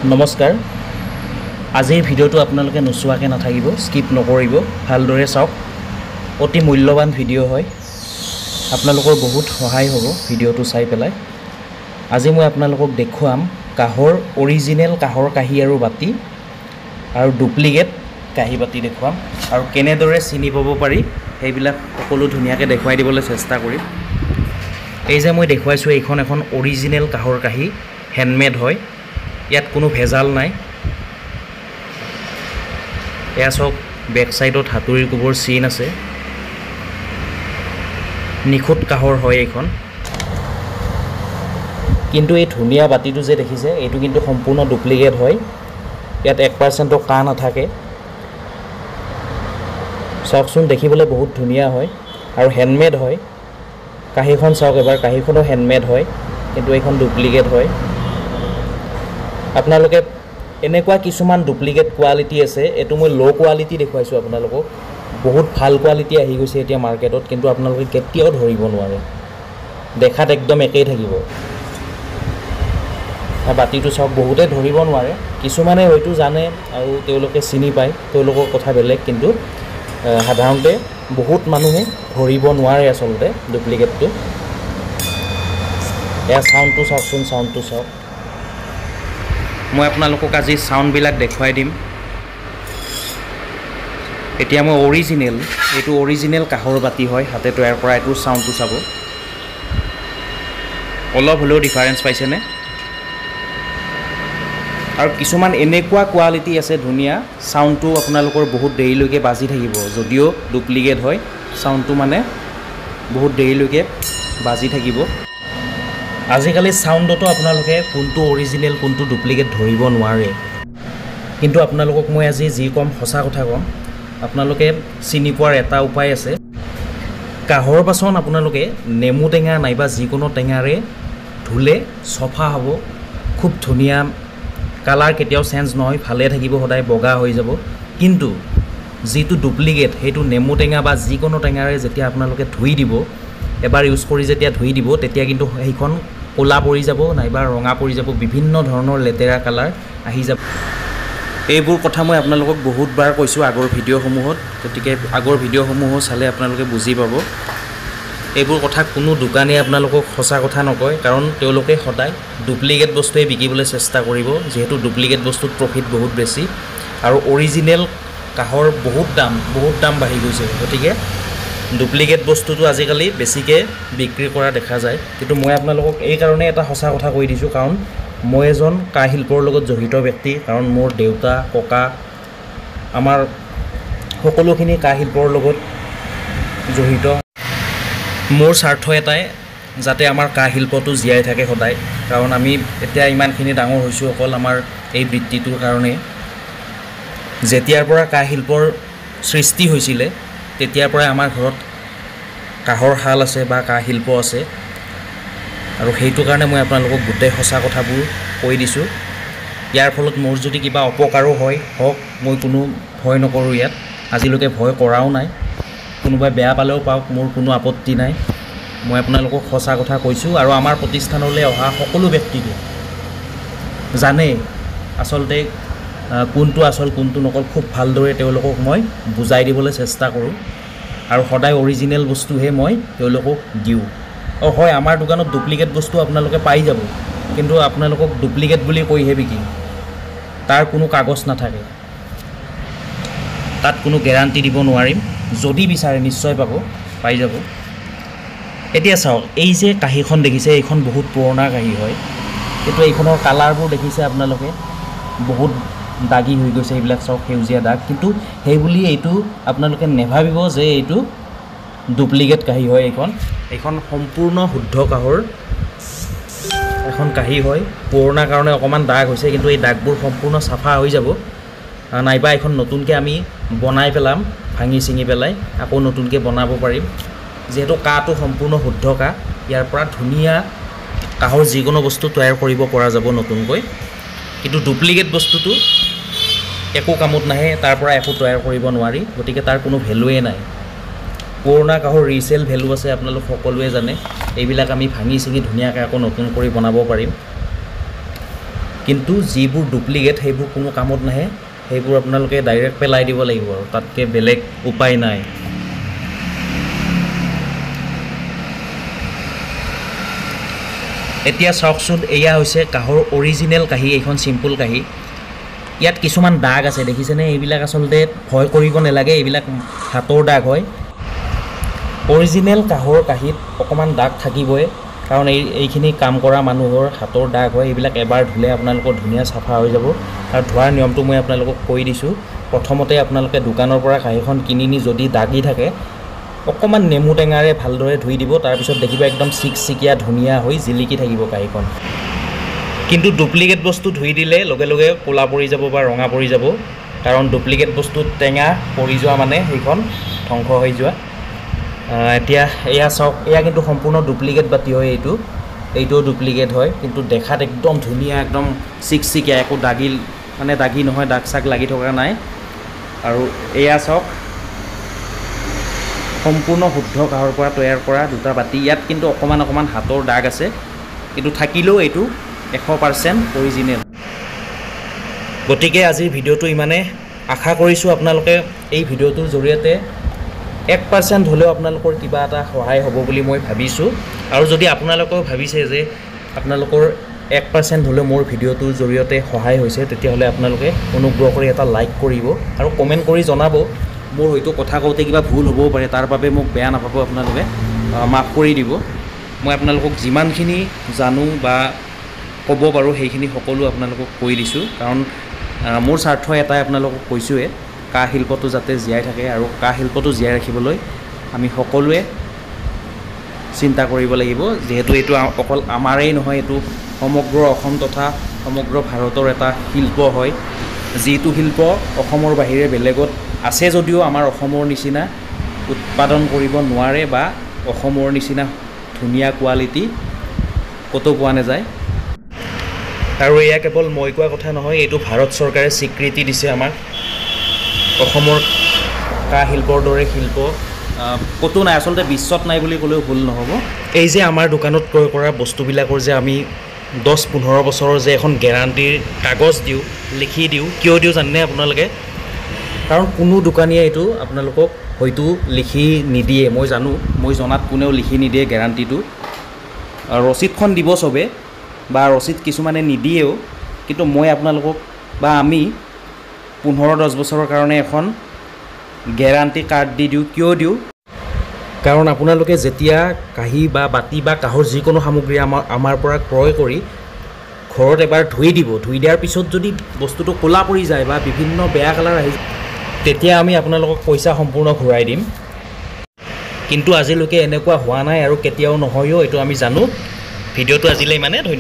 নমস্কাৰ আজিৰ ভিডিওটো আপোনালোকে নোচোৱাকৈ নাথাকিব স্কিপ নকৰিব ভালদৰে চাওক অতি মূল্যৱান ভিডিও হয় আপোনালোকৰ বহুত সহায় হ'ব ভিডিওটো চাই পেলাই আজি মই আপোনালোকক দেখুৱাম কাহৰ অৰিজিনেল কাহৰ কাহি আৰু বাতি আৰু ডুপ্লিকেট কাহি বাতি দেখুৱাম আৰু কেনেদৰে চিনি পাব পাৰি সেইবিলাক সকলো ধুনীয়াকৈ দেখুৱাই দিবলৈ চেষ্টা কৰিম এই যে মই দেখুৱাইছো এইখন এখন অৰিজিনেল কাহৰ কাহি হ্যান্ডমেড হয় ইয়াত কোনো ভেজাল নাই এয়া সব বেক সাইডত হাতুৰিৰ কোবৰ চিন আছে নিখুত কাহৰ হয় এইখন কিন্তু এই ধুনিয়া বাতিটো যে দেখিছে এইটো কিন্তু সম্পূৰ্ণ ডুপ্লিকেট হয় ইয়াত 1% কা নাথাকে সবচোন দেখিবলৈ বহুত ধুনিয়া হয় আৰু হ্যান্ডমেড হয় কাহিখন চাওক এবাৰ কাহিখনো হ্যান্ডমেড হয় কিন্তু এইখন ডুপ্লিকেট হয় আপোনালোকে এনেকুৱা কিছুমান ডুপ্লিকেট কোৱালিটি আছে এটো মই লো কোৱালিটি দেখুৱাইছো আপোনালোকক বহুত ভাল কোৱালিটি আহি গৈছে এতিয়া মাৰ্কেটত কিন্তু আপোনালোকে কেতিয়াও ধৰিব নোৱাৰে দেখাত একদম একেই থাকিব বাতিটো সব বহুতে ধৰিব নোৱাৰে কিছুমানে হয়তো জানে আৰু তেওঁলোকে চিনি পায় তেওঁলোকৰ কথা বেলেগ কিন্তু সাধাৰণতে বহুত মানুহে ধৰিব নোৱাৰে আসলতে ডুপ্লিকেটটো এয়া সাউন্ডটো চাওকচোন সাউন্ডটো চাওক মই আপোনালোকক আজি সাউন্ড বিলাক দেখুৱাই দিম এতিয়া মই অৰিজিনেল এটো অৰিজিনেল কাহৰ বাতি হয় হাতে তৈয়াৰ কৰা এটো সাউন্ডটো চাব অলপ হলেও ডিফাৰেন্স পাইছে নে আৰু কিছুমান এনেকুৱা কোৱালিটি আছে ধুনিয়া সাউন্ডটো আপোনালোকৰ বহুত দেৰিলৈকে বাজি থাকিব যদিও ডুপ্লিকেট হয় সাউন্ডটো মানে বহুত দেৰিলৈকে বাজি থাকিব আজিকালি সাউন্ডটো আপোনালোকে কোনটো অৰিজিনেল কোনটো ডুপ্লিকেট ধৰিব নোৱাৰে কিন্তু আপোনালোকক মই আজি যি কম সঁচা কথা কম আপোনালোকে চিনি পোৱাৰ এটা উপায় আছে কাহৰ বাচন আপোনালোকে নেমু টেঙা নাইবা যিকোনো টেঙাৰে ধুলে সফা হ'ব খুব ধুনিয়া কালাৰ কেতিয়াও চেঞ্জ নহয় ভালে থাকিব সদায় বগা হৈ যাব কিন্তু যেটো ডুপ্লিকেট হেতু নেমু টেঙা বা যিকোনো টেঙাৰে যেতিয়া আপোনালোকে ধুই দিব এবাৰ ইউজ কৰি যেতিয়া ধুই দিব তেতিয়া কিন্তু সেইখন কোলা পৰি যাব নাইবা ৰঙা পৰি যাব বিভিন্ন ধৰণৰ লেতেৰা কালাৰ আহি যাব এইবোৰ কথা মই আপোনালোকক বহুতবাৰ কৈছো আগৰ ভিডিওসমূহত গতিকে আগৰ ভিডিওসমূহ চালে আপোনালোকে বুজি পাব এইবোৰ কথা কোনো দোকানী আপোনালোকক সঁচা কথা নকয় কাৰণ তেওঁলোকে সদায় ডুপ্লিকেট বস্তুৱে বিকিবলৈ চেষ্টা কৰিব যেহেতু ডুপ্লিকেট বস্তুত প্ৰফিট বহুত বেছি আৰু অৰিজিনেল কাহৰ বহুত দাম বাঢ়ি গৈছে গতিকে ডুপ্লিকেট বস্তুটো আজিকালি বেছিকে বিক্ৰী কৰা দেখা যায় কিন্তু মই আপোনালোকক এই কাৰণে এটা সঁচা কথা কৈ দিছো কাৰণ মই এজন কাহ শিল্পৰ লগত জড়িত ব্যক্তি কাৰণ মোৰ দেউতা ককা আমাৰ সকলোখিনি কাহ শিল্পৰ লগত জড়িত মোৰ স্বাৰ্থ এটাই যাতে আমাৰ কাহ শিল্পটো জীয়াই থাকে সদায় কাৰণ আমি এতিয়া ইমানখিনি ডাঙৰ হৈছো অকল আমাৰ এই বৃত্তিটোৰ কাৰণে যেতিয়াৰ পৰা কাহ শিল্পৰ সৃষ্টি হৈছিলে তেতিয়াৰ পৰা আমাৰ ঘৰত কাহৰ হাল আছে বা কাহ শিল্প আছে আৰু সেইটো কাৰণে মই আপোনালোকক গোটেই সঁচা কথাবোৰ কৈ দিছো ইয়াৰ ফলত মোৰ যদি কিবা অপকাৰো হয় হক মই কোনো ভয় নকৰো ইয়াত আজিলৈকে ভয় কৰাও নাই কোনোবাই বেয়া পালেও পাওক মোৰ কোনো আপত্তি নাই মই আপোনালোকক সঁচা কথা কৈছো আৰু আমাৰ প্ৰতিষ্ঠানলৈ অহা সকলো ব্যক্তিকে জানে আসলতে কোনটো আসল কোনটো নকল খুব ভালদৰে তেওঁলোকক মই বুজাই দিবলৈ চেষ্টা কৰো আৰু সদায় অৰিজিনেল বস্তুহে মই তেওঁলোকক দিও হয় আমাৰ দোকানত ডুপ্লিকেট বস্তু আপোনালোকে পাই যাব কিন্তু আপোনালোকক ডুপ্লিকেট বুলি কৈহে বিকি তাৰ কোনো কাগজ নাথাকে তাত কোনো গ্যাৰান্টি দিব নোৱাৰিম যদি বিচাৰে নিশ্চয় পাই যাব এতিয়া চাওক এই যে কাহিখন দেখিছে এইখন বহুত পুৰণা কাহি হয় কিন্তু এইখনৰ কালাৰবোৰ দেখিছে আপোনালোকে বহুত দাগি হৈ গৈছে এইবিলাক চাওক সেউজীয়া দাগ কিন্তু সেই বুলি এইটো আপোনালোকে নেভাবিব যে এইটো ডুপ্লিকেট কাহি হয় এইখন সম্পূৰ্ণ শুদ্ধ কাহৰ এখন কাহি হয় পুৰণা কাৰণে অকমান দাগ হৈছে কিন্তু এই দাগবোৰ সম্পূৰ্ণ সাফা হৈ যাব নাইবা এখন নতুনকৈ আমি বনাই পেলাম ভাঙি চিঙি পেলাই আকৌ নতুনকৈ বনাব পাৰিম যেহেতু কাটো সম্পূৰ্ণ শুদ্ধ কাহ ইয়াৰ পৰা ধুনিয়া কাহৰ যিকোনো বস্তু তৈয়াৰ কৰিব পৰা যাব নতুনকৈ কিন্তু ডুপ্লিকেট বস্তুটো একো কামত নাহে তাৰ পৰা একো তৈয়াৰ কৰিব নোৱাৰি গতিকে তাৰ কোনো ভ্যালুৱে নাই পুৰণা কাহৰ ৰিসেল ভ্যালু আছে আপোনালোক সকলোৱে জানে এইবিলাক আমি ভাঙি চিঙি ধুনিয়াকৈ আকৌ নতুন কৰি বনাব পাৰিম কিন্তু যিবোৰ ডুপ্লিকেট সেইবোৰ কোনো কামত নাহে, সেইবোৰ আপোনালোকে ডাইৰেক্ট পেলাই দিব লাগিব আৰু তাতকৈ বেলেগ উপায় নাই। এতিয়া চাওকচোন, এয়া হৈছে কাঁহৰ অৰিজিনেল কাঁহী, এইখন চিম্পুল কাঁহী। ইয়াত কিছুমান দাগ আছে দেখিছেনে, এইবিলাক আচলতে ভয় কৰিব নালাগে, এইবিলাক হাতৰ দাগ হয়। অৰিজিনেল কাঁহৰ কাঁহীত অকণমান দাগ থাকিবই, কাৰণ এইখিনি কাম কৰা মানুহৰ হাতৰ দাগ হয়। এইবিলাক এবাৰ ধুলে আপোনালোকৰ ধুনীয়া চাফা হৈ যাব। আৰু ধোৱাৰ নিয়মটো মই আপোনালোকক কৈ দিছোঁ। প্ৰথমতে আপোনালোকে দোকানৰ পৰা কাঁহীখন কিনি নি যদি দাগি থাকে, অকণমান নেমু টেঙাৰে ভালদৰে ধুই দিব, তাৰপিছত দেখিব একদম চিকচিকীয়া ধুনীয়া হৈ জিলিকি থাকিব কাঁহীখন। কিন্তু ডুপ্লিকেট বস্তু ধুই দিলে লগে লগে ক'লা পৰি যাব বা ৰঙা পৰি যাব, কাৰণ ডুপ্লিকেট বস্তুত টেঙা পৰি যোৱা মানে সেইখন ধ্বংস হৈ যোৱা। এতিয়া এয়া চাওক, এয়া কিন্তু সম্পূৰ্ণ ডুপ্লিকেট বাতি হয়। এইটোও ডুপ্লিকেট হয়, কিন্তু দেখাত একদম ধুনীয়া, একদম চিকচিকীয়া, একো দাগি নহয়, দাগ চাগ লাগি থকা নাই। আৰু এয়া চাওক, সম্পূৰ্ণ শুদ্ধ কাঁহৰ পৰা তৈয়াৰ কৰা দুটা বাতি। ইয়াত কিন্তু অকণমান হাতৰ দাগ আছে, কিন্তু থাকিলেও এইটো 100% অৰিজিনেল। গতিকে আজিৰ ভিডিঅ'টো ইমানে। আশা কৰিছোঁ আপোনালোকে এই ভিডিঅ'টোৰ জৰিয়তে 1% হ'লেও আপোনালোকৰ কিবা এটা সহায় হ'ব বুলি মই ভাবিছোঁ। আৰু যদি আপোনালোকেও ভাবিছে যে আপোনালোকৰ 1% হ'লেও মোৰ ভিডিঅ'টোৰ জৰিয়তে সহায় হৈছে, তেতিয়াহ'লে আপোনালোকে অনুগ্ৰহ কৰি এটা লাইক কৰিব আৰু কমেণ্ট কৰি জনাব। মোৰ হয়তো কথা কওঁতে কিবা ভুল হ'বও পাৰে, তাৰ বাবে মোক বেয়া নাপাব, আপোনালোকে মাফ কৰি দিব। মই আপোনালোকক যিমানখিনি জানো বা ক'ব পাৰোঁ সেইখিনি সকলো আপোনালোকক কৈ দিছোঁ, কাৰণ মোৰ স্বাৰ্থ এটাই আপোনালোকক কৈছোঁৱে, কাঁহ শিল্পটো যাতে জীয়াই থাকে। আৰু কাঁহ শিল্পটো জীয়াই ৰাখিবলৈ আমি সকলোৱে চিন্তা কৰিব লাগিব, যিহেতু এইটো অকল আমাৰেই নহয়, এইটো সমগ্ৰ অসম তথা সমগ্ৰ ভাৰতৰ এটা শিল্প হয়। যিটো শিল্প অসমৰ বাহিৰে বেলেগত আছে যদিও আমাৰ অসমৰ নিচিনা উৎপাদন কৰিব নোৱাৰে বা অসমৰ নিচিনা ধুনীয়া কোৱালিটি ক'তো পোৱা নাযায়। আৰু এয়া কেৱল মই কোৱা কথা নহয়, এইটো ভাৰত চৰকাৰে স্বীকৃতি দিছে আমাক। অসমৰ কাঁহ শিল্পৰ দৰে শিল্প ক'তো নাই, আচলতে বিশ্বত নাই বুলি ক'লেও ভুল নহ'ব। এই যে আমাৰ দোকানত ক্ৰয় কৰা বস্তুবিলাকৰ যে আমি 10-15 বছৰৰ যে এখন গেৰাণ্টিৰ কাগজ দিওঁ, লিখি দিওঁ, কিয় দিওঁ জানেনে আপোনালোকে? কাৰণ কোনো দোকানীয়ে এইটো আপোনালোকক হয়তো লিখি নিদিয়ে, মই জানো, মই জনাত কোনেও লিখি নিদিয়ে গেৰাণ্টিটো। ৰচিদখন দিব চবে, বা ৰচিদ কিছুমানে নিদিয়েও, কিন্তু মই আপোনালোকক বা আমি 15-10 বছৰৰ কাৰণে এখন গেৰাণ্টি কাৰ্ড দি দিওঁ। কিয় দিওঁ? কাৰণ আপোনালোকে যেতিয়া কাঁহী বা বাতি বা কাঁহৰ যিকোনো সামগ্ৰী আমাৰ পৰা ক্ৰয় কৰি ঘৰত এবাৰ ধুই দিব, ধুই দিয়াৰ পিছত যদি বস্তুটো ক'লা পৰি যায় বা বিভিন্ন বেয়া কালাৰ আহি, তেতিয়া আমি আপোনালোকক পইচা সম্পূৰ্ণ ঘূৰাই দিম। কিন্তু আজিলৈকে এনেকুৱা হোৱা নাই আৰু কেতিয়াও নহয়ও, এইটো আমি জানো। ভিডিঅ'টো আজিলৈ ইমানে। ধন্যবাদ।